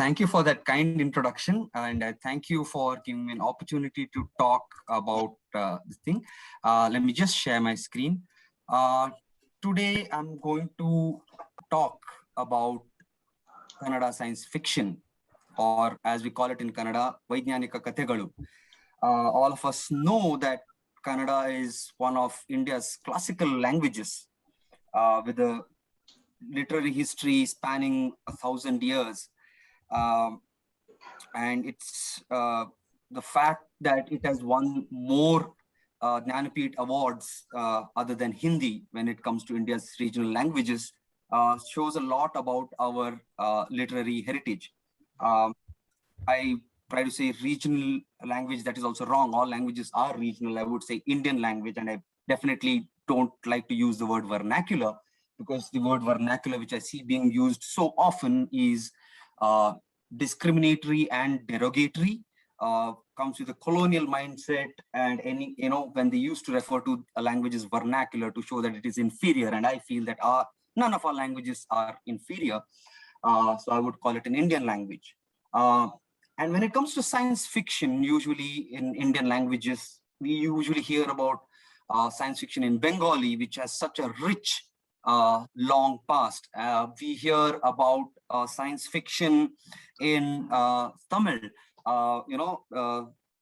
Thank you for that kind introduction, and thank you for giving me an opportunity to talk about this thing. Let me just share my screen. Today, I'm going to talk about Kannada science fiction, or as we call it in Kannada, Vaidyanika Kathegalu. All of us know that Kannada is one of India's classical languages with a literary history spanning 1,000 years. Um, and it's the fact that it has won more Jnanapeeth awards other than Hindi when it comes to India's regional languages shows a lot about our literary heritage. Um, I try to say regional language, that is also wrong. All languages are regional. I would say Indian language, and I definitely don't like to use the word vernacular, because the word vernacular, which I see being used so often, is discriminatory and derogatory, comes with a colonial mindset, and when they used to refer to a language as vernacular to show that it is inferior, and I feel that none of our languages are inferior, so I would call it an Indian language. And when it comes to science fiction, usually in Indian languages, we usually hear about science fiction in Bengali, which has such a rich long past. We hear about science fiction in Tamil,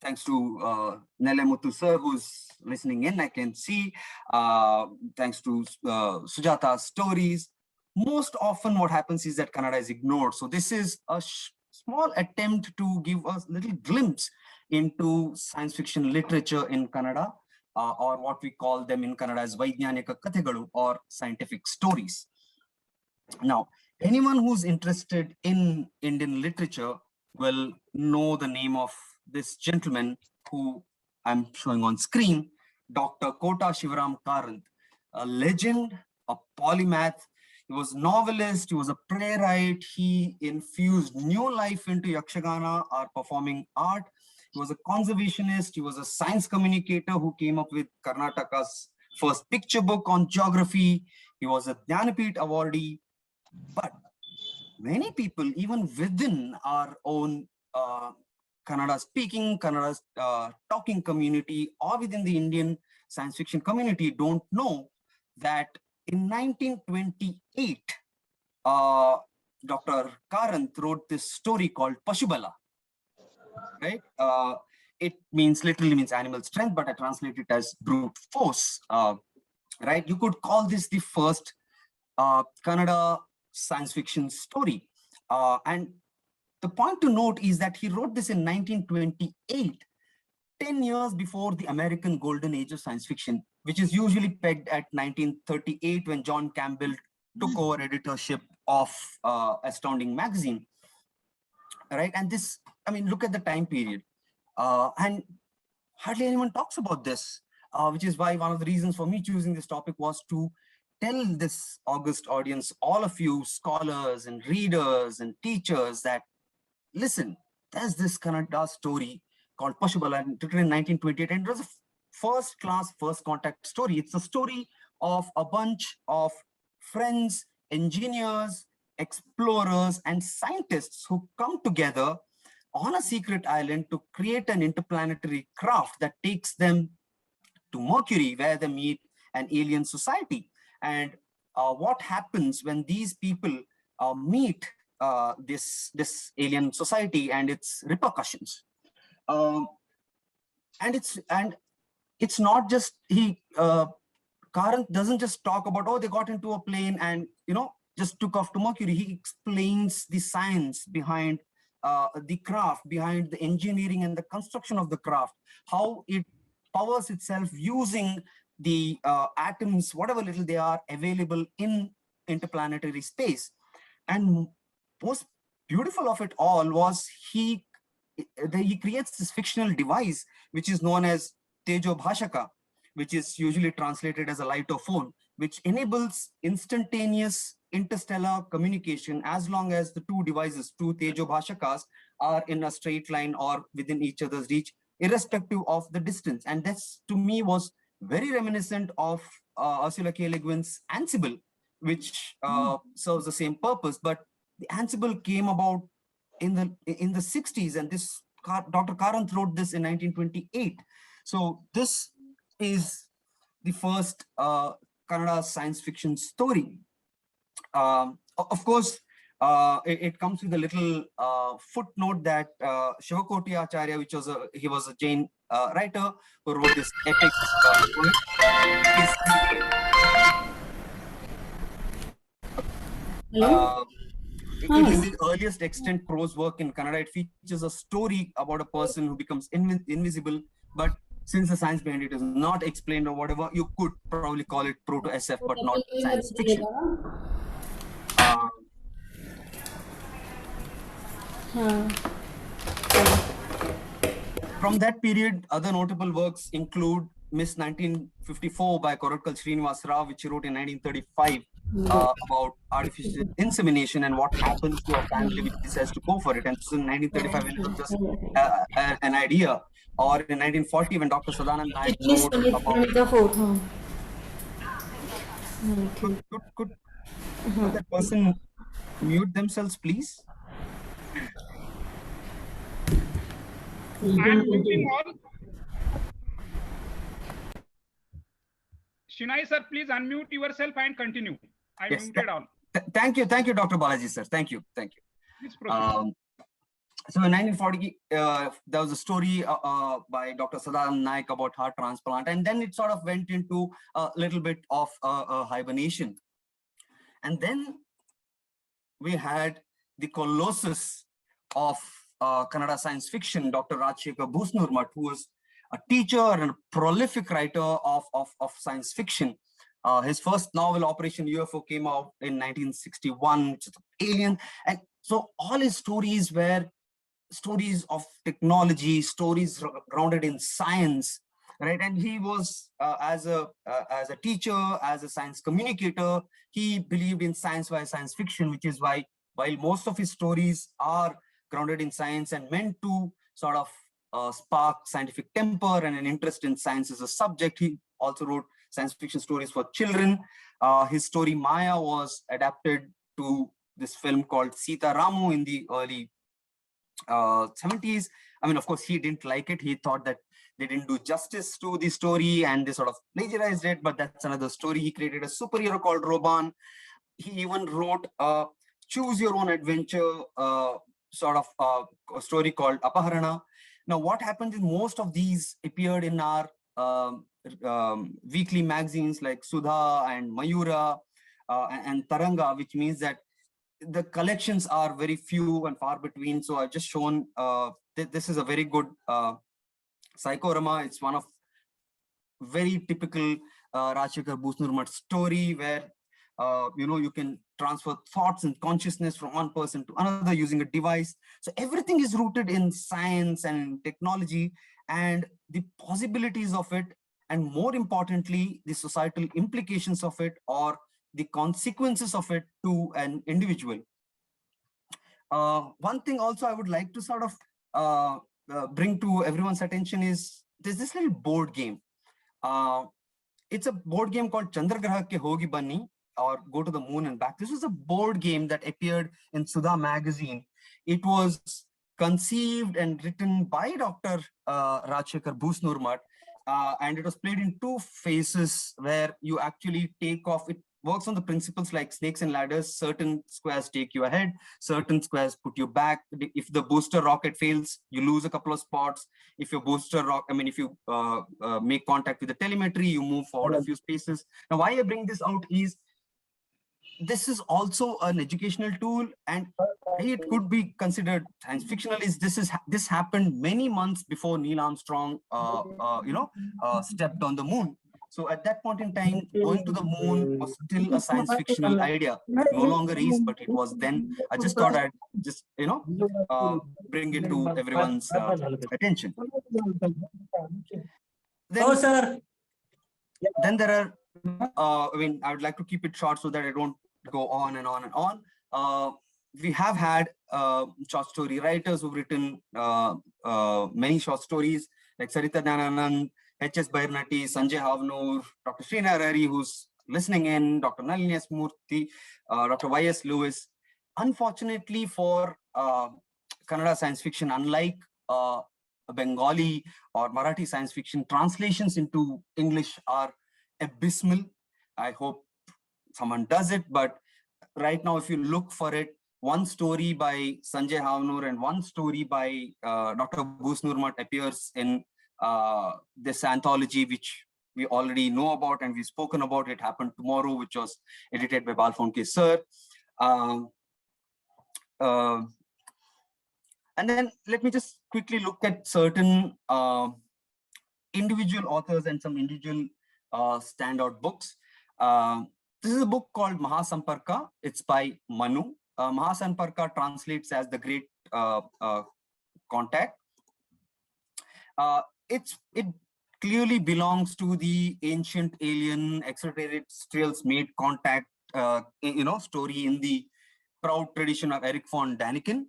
thanks to Nelle Muthu sir, who's listening in, I can see, thanks to Sujata's stories. Most often what happens is that Kannada is ignored. So this is a small attempt to give us a little glimpse into science fiction literature in Kannada, or what we call them in Kannada as Vaidyanika Kathegalu, or scientific stories. Now, anyone who's interested in Indian literature will know the name of this gentleman who I'm showing on screen, Dr. Kota Shivaram Karanth, a legend, a polymath. He was a novelist, he was a playwright, he infused new life into Yakshagana, our performing art. He was a conservationist, he was a science communicator who came up with Karnataka's first picture book on geography. He was a Jnanapeeth awardee. But many people, even within our own Kannada speaking, Kannada talking community, or within the Indian science fiction community, don't know that in 1928, Dr. Karanth wrote this story called Pashubala, right? It literally means animal strength, but I translate it as brute force, right? You could call this the first Kannada science fiction story. And the point to note is that he wrote this in 1928, 10 years before the American golden age of science fiction, which is usually pegged at 1938, when John Campbell took over editorship of Astounding magazine, right? And this, look at the time period. And hardly anyone talks about this, which is why one of the reasons for me choosing this topic was to tell this august audience, all of you scholars and readers and teachers, that listen, there's this Kannada story called Pashubala, written in 1928, and it was a first-class, first-contact story. It's a story of a bunch of friends, engineers, explorers, and scientists who come together on a secret island to create an interplanetary craft that takes them to Mercury, where they meet an alien society. And what happens when these people meet this alien society and its repercussions? And it's not just Karanth doesn't just talk about, oh, they got into a plane and just took off to Mercury. He explains the science behind the craft, behind the engineering and the construction of the craft, how it powers itself using the atoms, whatever little they are, available in interplanetary space. And most beautiful of it all was he creates this fictional device, which is known as Tejo Bhashaka, which is usually translated as a litophone, which enables instantaneous interstellar communication as long as the two devices, two Tejo Bhashakas, are in a straight line or within each other's reach, irrespective of the distance. And this, to me, was very reminiscent of Ursula K. Le Guin's Ansible, which serves the same purpose. But the Ansible came about in the 60s, and this Dr. Karanth wrote this in 1928. So this is the first Kannada science fiction story. Of course, it comes with a little footnote that Shivakoti Acharya, he was a Jain writer who wrote this epic poem. It is the earliest extant prose work in Kannada. It features a story about a person who becomes invisible, but since the science behind it is not explained or whatever, you could probably call it proto-SF, but not science fiction. From that period, other notable works include Miss 1954 by Koratkal Srinivas Rao, which he wrote in 1935 about artificial insemination and what happens to a family which decides to go for it. And so in 1935, when it was just an idea, or in 1940, when Dr. Sadanand Naik wrote about... Could that person mute themselves, please? I'm muting all. Shinai sir, please unmute yourself and continue. I muted all. Thank you, Dr. Balaji sir. Thank you. Please proceed. So in 1940, there was a story by Dr. Sadanand Naik about heart transplant, and then it sort of went into a little bit of hibernation. And then we had the colossus of Kannada science fiction, Dr. Rajshekhar Bhusnurmat, who was a teacher and a prolific writer of science fiction. His first novel, Operation UFO, came out in 1961, which is Alien. And so all his stories were stories of technology, stories grounded in science, right? And he was, as a teacher, as a science communicator, he believed in science via science fiction, which is why, while most of his stories are grounded in science and meant to sort of spark scientific temper and an interest in science as a subject, he also wrote science fiction stories for children. His story Maya was adapted to this film called Sita Ramu in the early 70s. I mean, of course, he didn't like it. He thought that they didn't do justice to the story and they sort of plagiarized it, but that's another story. He created a superhero called Roban. He even wrote a choose your own adventure sort of a story called Apaharana. Now, what happened is most of these appeared in our weekly magazines like Sudha and Mayura and Taranga, which means that the collections are very few and far between. So I've just shown this is a very good Psychorama. It's one of very typical Rajshekhar Bhusnurmat story where you can transfer thoughts and consciousness from one person to another using a device. So everything is rooted in science and technology and the possibilities of it, and more importantly, the societal implications of it or the consequences of it to an individual. One thing also I would like to sort of bring to everyone's attention is there's this little board game. It's a board game called Chandragraha Ke Hogi Banni, or Go to the Moon and Back. This was a board game that appeared in Sudha magazine. It was conceived and written by Dr. Rajshekhar Bhusnurmat, and it was played in two phases where you actually take off. It works on the principles like snakes and ladders. Certain squares take you ahead, certain squares put you back. If the booster rocket fails, you lose a couple of spots. If your booster if you make contact with the telemetry, you move forward a few spaces. Now, why I bring this out is this is also an educational tool, and it could be considered science fictional. This happened many months before Neil Armstrong stepped on the moon. So at that point in time, going to the moon was still a science fictional idea. It no longer is, but it was then. I just thought I'd just bring it to everyone's attention. Then there are I would like to keep it short so that I don't go on and on and on. We have had short story writers who've written many short stories like Sarita Dhananand, H.S. Bairnati, Sanjay Havnur, Dr. Srinath Hari, who's listening in, Dr. Nalini S. Murthy, Dr. Y.S. Lewis. Unfortunately for Kannada science fiction, unlike Bengali or Marathi science fiction, translations into English are abysmal. I hope someone does it, but right now, if you look for it, one story by Sanjay Havnur and one story by Dr. Boos Nurmat appears in this anthology, which we already know about and we've spoken about. It happened tomorrow, which was edited by Balfonke Sir. And then let me just quickly look at certain individual authors and some individual standout books. This is a book called Mahasamparka. It's by Manu. Mahasamparka translates as the Great Contact. It clearly belongs to the ancient alien extraterrestrials made contact story in the proud tradition of Eric von Daniken.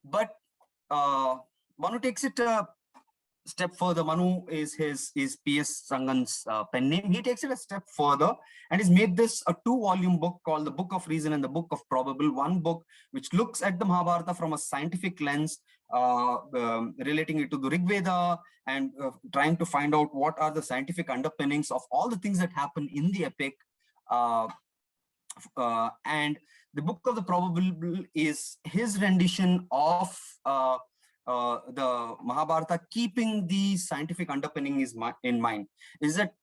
But Manu takes it a step further. Manu is P.S. Rangan's pen name. He takes it a step further and has made this a 2-volume book called The Book of Reason and The Book of Probable. One book which looks at the Mahabharata from a scientific lens, relating it to the Rig Veda and trying to find out what are the scientific underpinnings of all the things that happen in the epic. And The Book of the Probable is his rendition of the Mahabharata, keeping the scientific underpinning in mind. Is that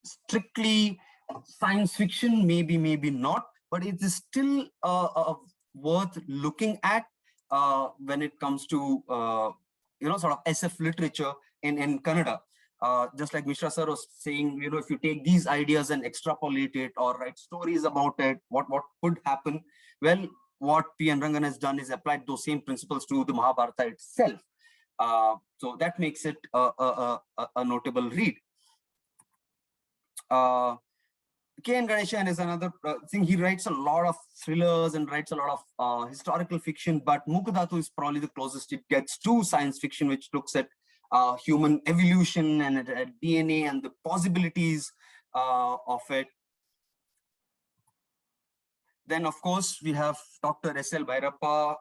strictly science fiction? Maybe, maybe not, but it is still worth looking at when it comes to sort of SF literature in Kannada. Just like Mishra sir was saying, if you take these ideas and extrapolate it or write stories about it, what could happen? Well, what P.N. Rangan has done is applied those same principles to the Mahabharata itself. So that makes it a notable read. K.N. Ganeshan is another thing. He writes a lot of thrillers and writes a lot of historical fiction, but Mukadatu is probably the closest it gets to science fiction, which looks at human evolution and at DNA and the possibilities of it. Then, of course, we have Dr. S.L. Bhairappa,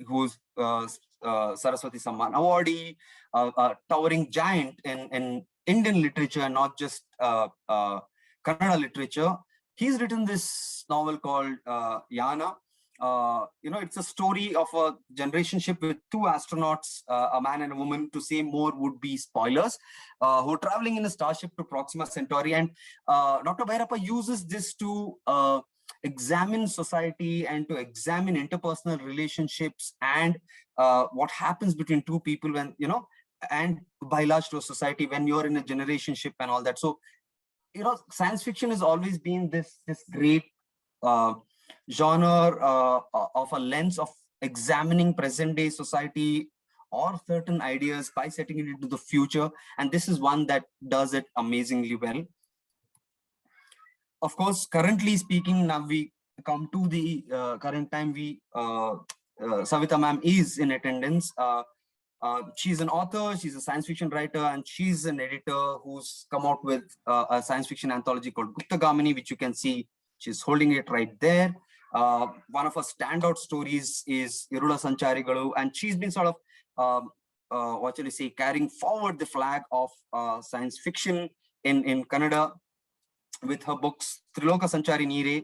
who's Saraswati Samman awardee, a towering giant in Indian literature, not just Kannada literature. He's written this novel called Yana. It's a story of a generation ship with 2 astronauts, a man and a woman. To say more would be spoilers, who are traveling in a starship to Proxima Centauri. And Dr. Bhairappa uses this to examine society and to examine interpersonal relationships and what happens between 2 people when, and by large to a society when you're in a generation ship and all that. So, science fiction has always been this great genre of a lens of examining present day society or certain ideas by setting it into the future. And this is one that does it amazingly well. Of course, currently speaking, now we come to the current time. Savita ma'am is in attendance. She's an author, she's a science fiction writer, and she's an editor who's come out with a science fiction anthology called Guptagamini, which you can see she's holding it right there. One of her standout stories is Irula Sancharigalu, and she's been sort of, carrying forward the flag of science fiction in Kannada with her books Triloka Sanchari Neere,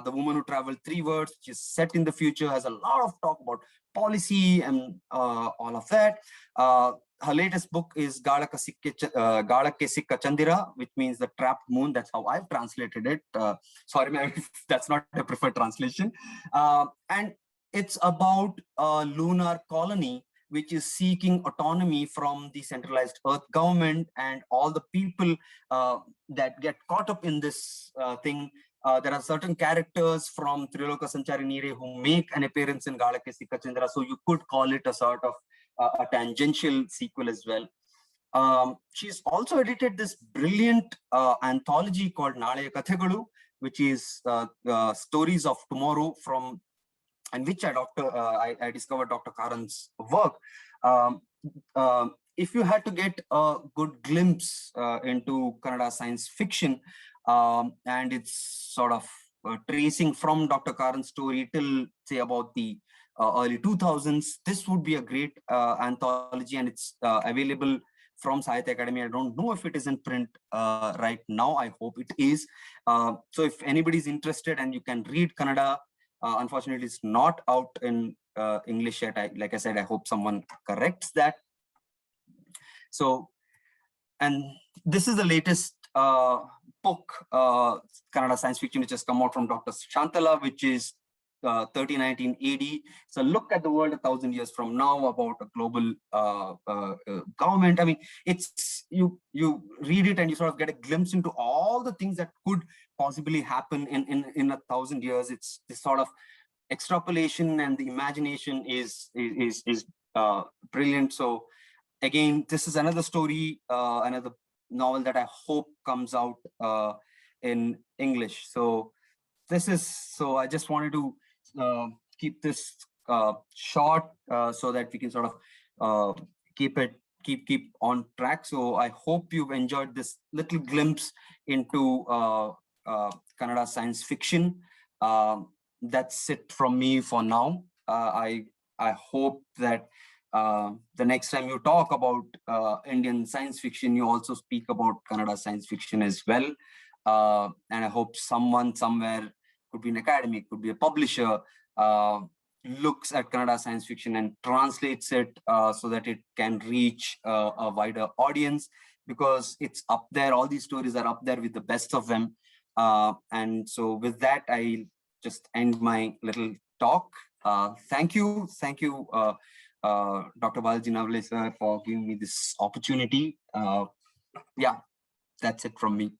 The Woman Who Traveled 3 Worlds, which is set in the future, has a lot of talk about policy and all of that. Her latest book is Galake Sikka Chandira, which means the trapped moon. That's how I've translated it. Sorry, ma'am, if that's not a preferred translation. And it's about a lunar colony which is seeking autonomy from the centralized Earth government, and all the people that get caught up in this thing. There are certain characters from Triloka Sanchari Neere who make an appearance in Galake Sikka Chandira, so you could call it a sort of a tangential sequel as well. She's also edited this brilliant anthology called Naleya Kathegalu, which is stories of tomorrow, from and which I discovered Dr. Karan's work. If you had to get a good glimpse into Kannada science fiction, and it's sort of tracing from Dr. Karan's story till, say, about the early 2000s. This would be a great anthology, and it's available from Sahitya Academy. I don't know if it is in print right now. I hope it is. So if anybody's interested and you can read Kannada, unfortunately, it's not out in English yet. Like I said, I hope someone corrects that. So, and this is the latest book, Kannada science fiction, which has come out from Dr. Shantala, which is 3019 AD. So look at the world 1,000 years from now about a global government. I mean, it's you read it and you sort of get a glimpse into all the things that could possibly happen in 1,000 years. It's this sort of extrapolation, and the imagination is brilliant. So again, this is another story, another novel that I hope comes out in English. So this is, so I just wanted to keep this short so that we can sort of keep on track. So I hope you've enjoyed this little glimpse into Kannada science fiction. That's it from me for now. I hope that the next time you talk about Indian science fiction, you also speak about Kannada science fiction as well. And I hope someone somewhere, could be an academic, could be a publisher, looks at Kannada science fiction and translates it so that it can reach a wider audience, because it's up there. All these stories are up there with the best of them. And so with that, I'll just end my little talk. Thank you, Dr. Balaji Navale sir, for giving me this opportunity. Yeah, that's it from me.